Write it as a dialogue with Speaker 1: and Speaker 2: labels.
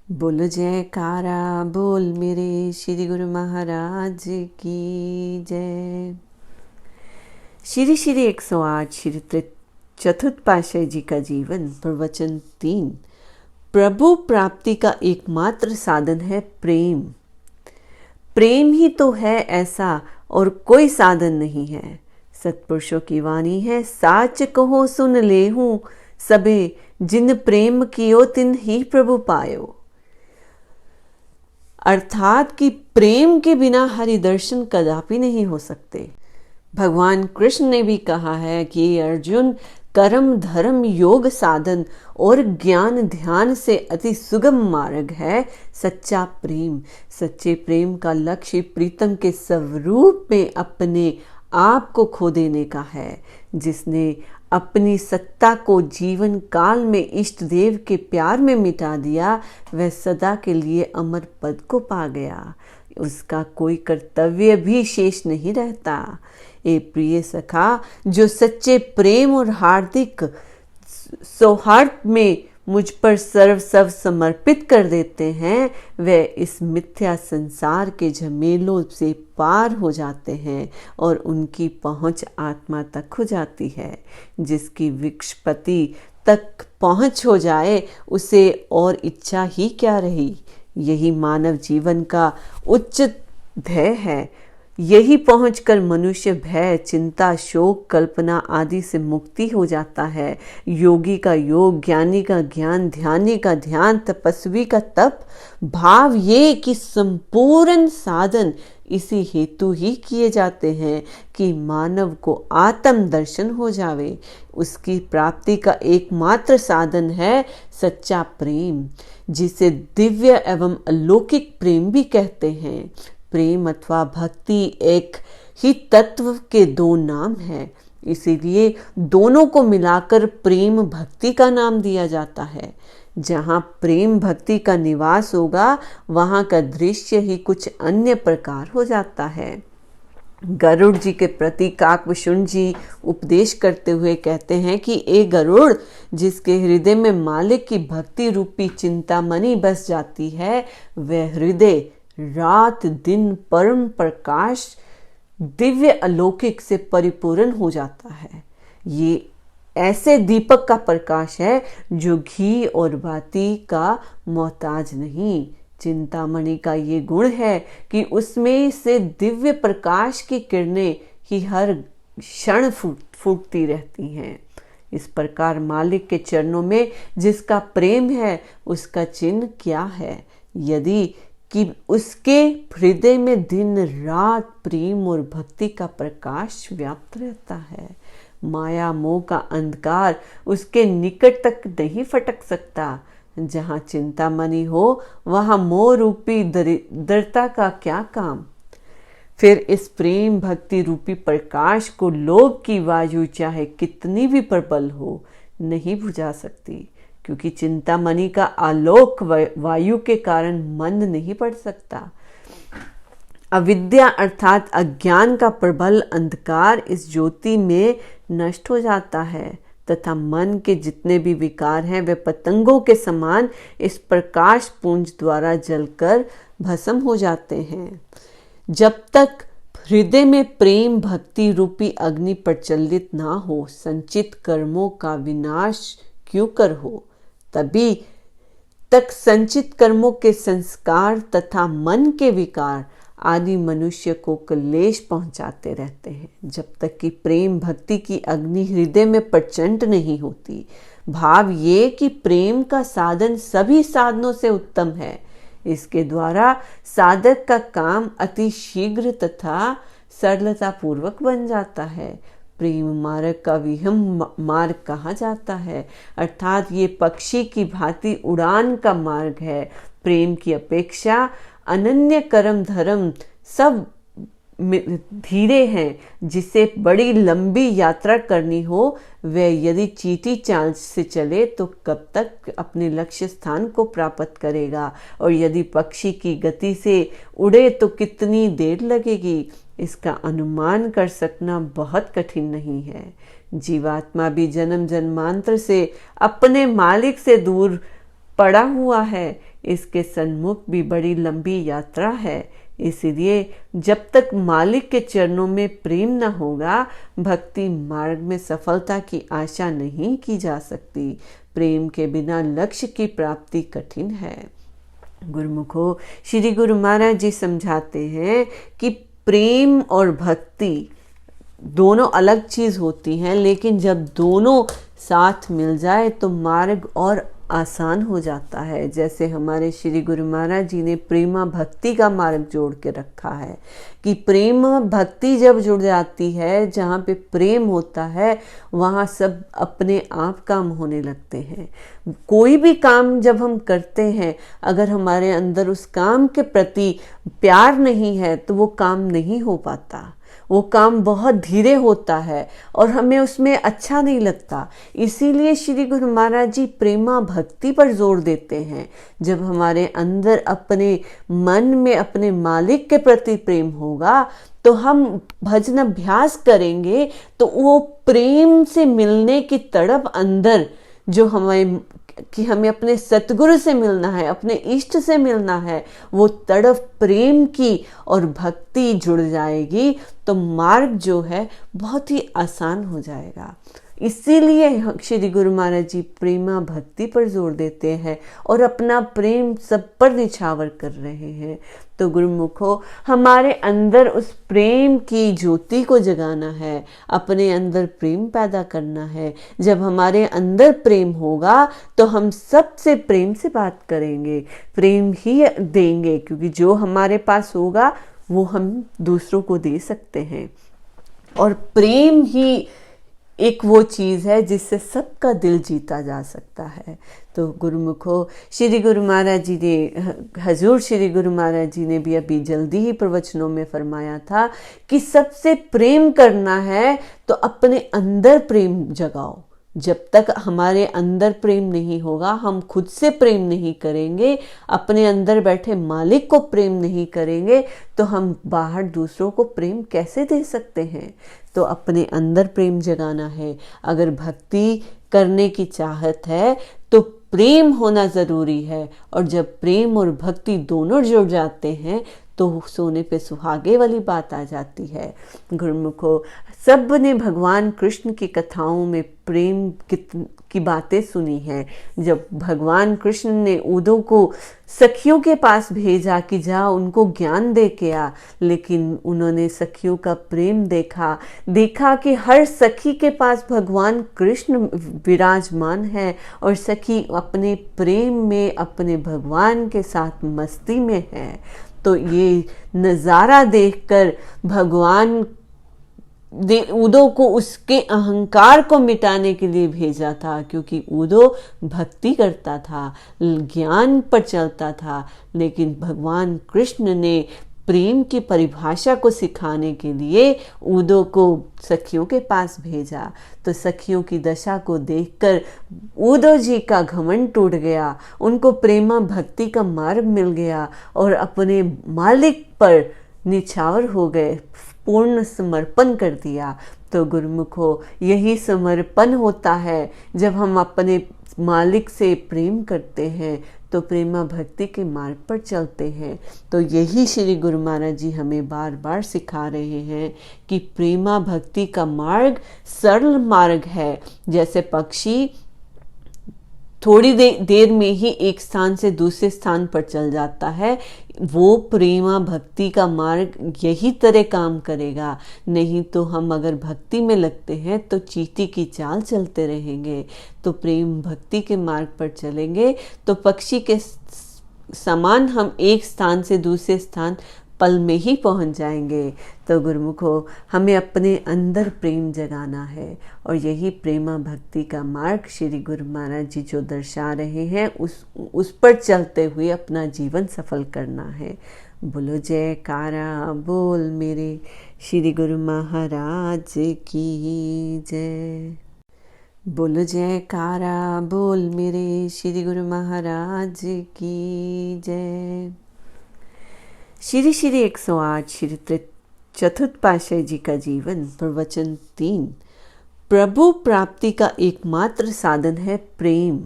Speaker 1: बोल जयकारा बोल मेरे श्री गुरु महाराज की जय। श्री श्री 108 श्री चतुर्थ पातशाह जी का जीवन प्रवचन 3। प्रभु प्राप्ति का एकमात्र साधन है प्रेम। प्रेम ही तो है ऐसा और कोई साधन नहीं है। सत्पुरुषों की वाणी है, साच कहो सुन लेहूं सबे, जिन प्रेम कियो तिन ही प्रभु पायो। अर्थात कि प्रेम के बिना हरि दर्शन कदापि नहीं हो सकते। भगवान कृष्ण ने भी कहा है कि अर्जुन, कर्म धर्म योग साधन और ज्ञान ध्यान से अति सुगम मार्ग है सच्चा प्रेम। सच्चे प्रेम का लक्ष्य प्रीतम के स्वरूप में अपने आप को खो देने का है। जिसने अपनी सत्ता को जीवन काल में इष्ट देव के प्यार में मिटा दिया, वह सदा के लिए अमर पद को पा गया। उसका कोई कर्तव्य भी शेष नहीं रहता। ए प्रिय सखा, जो सच्चे प्रेम और हार्दिक सौहार्द में मुझ पर सर्व समर्पित कर देते हैं, वे इस मिथ्या संसार के झमेलों से पार हो जाते हैं और उनकी पहुंच आत्मा तक हो जाती है। जिसकी विक्षपति तक पहुंच हो जाए, उसे और इच्छा ही क्या रही। यही मानव जीवन का उच्च ध्येय है। यही पहुंचकर मनुष्य भय, चिंता, शोक, कल्पना आदि से मुक्ति हो जाता है। योगी का योग, ज्ञानी का ज्ञान, ध्यानी का ध्यान, तपस्वी का तप। भाव ये कि संपूर्ण साधन इसी हेतु ही किए जाते हैं कि मानव को आत्म दर्शन हो जावे। उसकी प्राप्ति का एकमात्र साधन है सच्चा प्रेम, जिसे दिव्य एवं अलौकिक प्रेम भी कहते हैं। प्रेम अथवा भक्ति एक ही तत्व के दो नाम हैं, इसीलिए दोनों को मिलाकर प्रेम भक्ति का नाम दिया जाता है। जहाँ प्रेम भक्ति का निवास होगा, वहाँ का दृश्य ही कुछ अन्य प्रकार हो जाता है। गरुड़ जी के प्रति काकभूषुंड जी उपदेश करते हुए कहते हैं कि ए गरुड़, जिसके हृदय में मालिक की भक्ति रूपी चिंतामणि बस जाती है, वह हृदय रात दिन परम प्रकाश दिव्य अलौकिक से परिपूर्ण हो जाता है। ये ऐसे दीपक का प्रकाश है जो घी और बाती का मोहताज नहीं। चिंतामणि का ये गुण है कि उसमें से दिव्य प्रकाश की किरणें ही हर क्षण फूटती रहती हैं। इस प्रकार मालिक के चरणों में जिसका प्रेम है, उसका चिन्ह क्या है, यदि कि उसके हृदय में दिन रात प्रेम और भक्ति का प्रकाश व्याप्त रहता है। माया मोह का अंधकार उसके निकट तक नहीं फटक सकता। जहाँ चिंतामणि हो, वहाँ मोह रूपी दरिद्रता का क्या काम। फिर इस प्रेम भक्ति रूपी प्रकाश को लोभ की वायु चाहे कितनी भी प्रबल हो, नहीं बुझा सकती, क्योंकि चिंतामणि का आलोक वायु के कारण मंद नहीं पड़ सकता। अविद्या अर्थात अज्ञान का प्रबल अंधकार इस ज्योति में नष्ट हो जाता है तथा मन के जितने भी विकार हैं, वे पतंगों के समान इस प्रकाश पुंज द्वारा जलकर भस्म हो जाते हैं। जब तक हृदय में प्रेम भक्ति रूपी अग्नि प्रज्वलित ना हो, संचित कर्मों का विनाश क्यों कर हो, तभी तक संचित कर्मों के संस्कार तथा मन के विकार आदि मनुष्य को क्लेश पहुंचाते रहते हैं, जब तक कि प्रेम भक्ति की अग्नि हृदय में प्रचंड नहीं होती। भाव ये कि प्रेम का साधन सभी साधनों से उत्तम है। इसके द्वारा साधक का काम अति शीघ्र तथा सरलता पूर्वक बन जाता है। प्रेम मार्ग का विहंग मार्ग कहा जाता है, अर्थात ये पक्षी की भांति उड़ान का मार्ग है। प्रेम की अपेक्षा अनन्य कर्म धर्म सब धीरे हैं। जिसे बड़ी लंबी यात्रा करनी हो, वह यदि चींटी चाल से चले तो कब तक अपने लक्ष्य स्थान को प्राप्त करेगा, और यदि पक्षी की गति से उड़े तो कितनी देर लगेगी, इसका अनुमान कर सकना बहुत कठिन नहीं है। जीवात्मा भी जन्म जन्मांतर से अपने मालिक से दूर पड़ा हुआ है, इसके सन्मुख भी बड़ी लंबी यात्रा है। इसलिए जब तक मालिक के चरणों में प्रेम न होगा, भक्ति मार्ग में सफलता की आशा नहीं की जा सकती। प्रेम के बिना लक्ष्य की प्राप्ति कठिन है। गुरुमुखो, श्री गुरु महाराज जी समझाते हैं कि प्रेम और भक्ति दोनों अलग चीज होती हैं, लेकिन जब दोनों साथ मिल जाए तो मार्ग और आसान हो जाता है। जैसे हमारे श्री गुरु महाराज जी ने प्रेमा भक्ति का मार्ग जोड़ के रखा है कि प्रेम भक्ति जब जुड़ जाती है, जहाँ पे प्रेम होता है वहाँ सब अपने आप काम होने लगते हैं। कोई भी काम जब हम करते हैं, अगर हमारे अंदर उस काम के प्रति प्यार नहीं है तो वो काम नहीं हो पाता। वो काम बहुत धीरे होता है और हमें उसमें अच्छा नहीं लगता। इसीलिए श्री गुरु महाराज जी प्रेमा भक्ति पर जोर देते हैं। जब हमारे अंदर अपने मन में अपने मालिक के प्रति प्रेम होगा तो हम भजन अभ्यास करेंगे तो वो प्रेम से मिलने की तड़प अंदर जो हमें कि हमें अपने सतगुरु से मिलना है, अपने इष्ट से मिलना है, वो तड़प प्रेम की और भक्ति जुड़ जाएगी तो मार्ग जो है बहुत ही आसान हो जाएगा। इसीलिए श्री गुरु महाराज जी प्रेमा भक्ति पर जोर देते हैं और अपना प्रेम सब पर निछावर कर रहे हैं। तो गुरुमुखो, हमारे अंदर उस प्रेम की ज्योति को जगाना है, अपने अंदर प्रेम पैदा करना है। जब हमारे अंदर प्रेम होगा तो हम सबसे प्रेम से बात करेंगे, प्रेम ही देंगे, क्योंकि जो हमारे पास होगा वो हम दूसरों को दे सकते हैं। और प्रेम ही एक वो चीज़ है जिससे सबका दिल जीता जा सकता है। तो गुरुमुखो, श्री गुरु महाराज जी ने, हजूर श्री गुरु महाराज जी ने भी अभी जल्दी ही प्रवचनों में फरमाया था कि सबसे प्रेम करना है तो अपने अंदर प्रेम जगाओ। जब तक हमारे अंदर प्रेम नहीं होगा, हम खुद से प्रेम नहीं करेंगे, अपने अंदर बैठे मालिक को प्रेम नहीं करेंगे, तो हम बाहर दूसरों को प्रेम कैसे दे सकते हैं। तो अपने अंदर प्रेम जगाना है। अगर भक्ति करने की चाहत है तो प्रेम होना ज़रूरी है, और जब प्रेम और भक्ति दोनों जुड़ जाते हैं तो सोने पे सुहागे वाली बात आ जाती है। गुरुमुखो, सब ने भगवान कृष्ण की कथाओं में प्रेम की बातें सुनी हैं। जब भगवान कृष्ण ने उद्धव को सखियों के पास भेजा कि जा उनको ज्ञान दे के आ, लेकिन उन्होंने सखियों का प्रेम देखा कि हर सखी के पास भगवान कृष्ण विराजमान है और सखी अपने प्रेम में अपने भगवान के साथ मस्ती में है। तो ये नज़ारा देखकर भगवान ने उद्धव को उसके अहंकार को मिटाने के लिए भेजा था, क्योंकि उद्धव भक्ति करता था, ज्ञान पर चलता था, लेकिन भगवान कृष्ण ने प्रेम की परिभाषा को सिखाने के लिए उद्धव को सखियों के पास भेजा। तो सखियों की दशा को देखकर उद्धव जी का घमंड टूट गया, उनको प्रेमा भक्ति का मार्ग मिल गया और अपने मालिक पर निछावर हो गए, पूर्ण समर्पण कर दिया। तो गुरुमुखो, यही समर्पण होता है। जब हम अपने मालिक से प्रेम करते हैं तो प्रेमा भक्ति के मार्ग पर चलते हैं। तो यही श्री गुरु महाराज जी हमें बार बार सिखा रहे हैं कि प्रेमा भक्ति का मार्ग सरल मार्ग है। जैसे पक्षी थोड़ी देर में ही एक स्थान से दूसरे स्थान पर चल जाता है, वो प्रेमा भक्ति का मार्ग यही तरह काम करेगा। नहीं तो हम अगर भक्ति में लगते हैं तो चींटी की चाल चलते रहेंगे। तो प्रेम भक्ति के मार्ग पर चलेंगे तो पक्षी के समान हम एक स्थान से दूसरे स्थान पल में ही पहुंच जाएंगे। तो गुरुमुखो, हमें अपने अंदर प्रेम जगाना है और यही प्रेमा भक्ति का मार्ग श्री गुरु महाराज जी जो दर्शा रहे हैं उस पर चलते हुए अपना जीवन सफल करना है। बोलो जयकारा बोल मेरे श्री गुरु महाराज की जय। बोलो जयकारा बोल मेरे श्री गुरु महाराज की जय। श्री श्री 108 श्री चतुर्थ पातशाही जी का जीवन प्रवचन 3। प्रभु प्राप्ति का एकमात्र साधन है प्रेम।